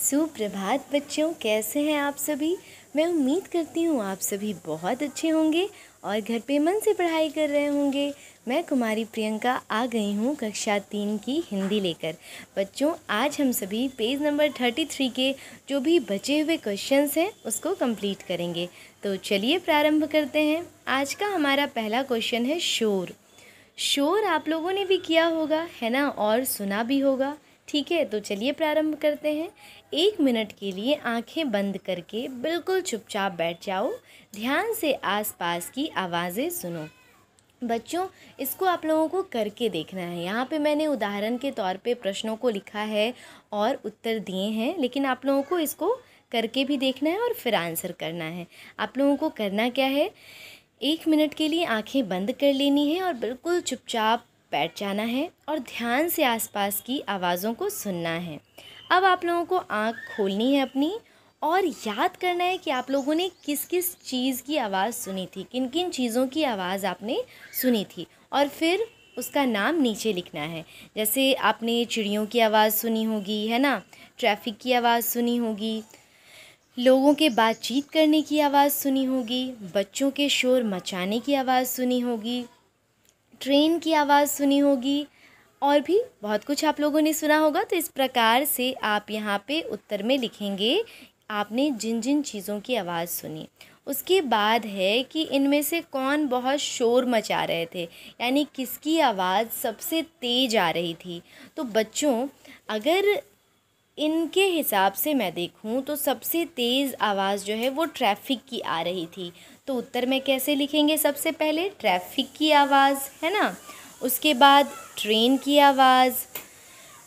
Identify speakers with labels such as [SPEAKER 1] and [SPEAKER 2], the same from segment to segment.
[SPEAKER 1] सुप्रभात बच्चों, कैसे हैं आप सभी। मैं उम्मीद करती हूँ आप सभी बहुत अच्छे होंगे और घर पे मन से पढ़ाई कर रहे होंगे। मैं कुमारी प्रियंका आ गई हूँ कक्षा 3 की हिंदी लेकर। बच्चों, आज हम सभी पेज नंबर 33 के जो भी बचे हुए क्वेश्चंस हैं उसको कंप्लीट करेंगे। तो चलिए प्रारंभ करते हैं। आज का हमारा पहला क्वेश्चन है शोर। शोर आप लोगों ने भी किया होगा, है ना, और सुना भी होगा। ठीक है, तो चलिए प्रारंभ करते हैं। 1 मिनट के लिए आंखें बंद करके बिल्कुल चुपचाप बैठ जाओ। ध्यान से आसपास की आवाज़ें सुनो। बच्चों, इसको आप लोगों को करके देखना है। यहाँ पे मैंने उदाहरण के तौर पे प्रश्नों को लिखा है और उत्तर दिए हैं, लेकिन आप लोगों को इसको करके भी देखना है और फिर आंसर करना है। आप लोगों को करना क्या है, 1 मिनट के लिए आंखें बंद कर लेनी है और बिल्कुल चुपचाप बैठ जाना है और ध्यान से आसपास की आवाज़ों को सुनना है। अब आप लोगों को आँख खोलनी है अपनी और याद करना है कि आप लोगों ने किस किस चीज़ की आवाज़ सुनी थी, किन किन चीज़ों की आवाज़ आपने सुनी थी, और फिर उसका नाम नीचे लिखना है। जैसे आपने चिड़ियों की आवाज़ सुनी होगी, है ना, ट्रैफिक की आवाज़ सुनी होगी, लोगों के बातचीत करने की आवाज़ सुनी होगी, बच्चों के शोर मचाने की आवाज़ सुनी होगी, ट्रेन की आवाज़ सुनी होगी, और भी बहुत कुछ आप लोगों ने सुना होगा। तो इस प्रकार से आप यहाँ पे उत्तर में लिखेंगे आपने जिन जिन चीज़ों की आवाज़ सुनी। उसके बाद है कि इनमें से कौन बहुत शोर मचा रहे थे, यानी किसकी आवाज़ सबसे तेज़ आ रही थी। तो बच्चों, अगर इनके हिसाब से मैं देखूं तो सबसे तेज़ आवाज़ जो है वो ट्रैफिक की आ रही थी। तो उत्तर में कैसे लिखेंगे, सबसे पहले ट्रैफिक की आवाज़, है ना, उसके बाद ट्रेन की आवाज़,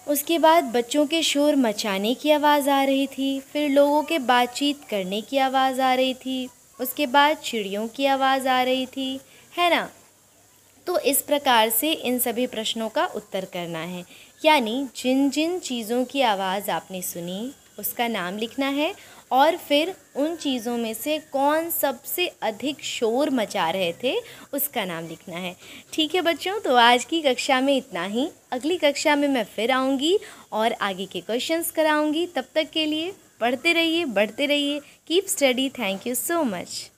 [SPEAKER 1] उसके बाद बच्चों के शोर मचाने की आवाज़ आ रही थी, फिर लोगों के बातचीत करने की आवाज़ आ रही थी, उसके बाद चिड़ियों की आवाज़ आ रही थी, है ना। तो इस प्रकार से इन सभी प्रश्नों का उत्तर करना है, यानी जिन जिन चीज़ों की आवाज़ आपने सुनी उसका नाम लिखना है और फिर उन चीज़ों में से कौन सबसे अधिक शोर मचा रहे थे उसका नाम लिखना है। ठीक है बच्चों, तो आज की कक्षा में इतना ही। अगली कक्षा में मैं फिर आऊँगी और आगे के क्वेश्चंस कराऊँगी। तब तक के लिए पढ़ते रहिए, बढ़ते रहिए। Keep study. Thank you so much.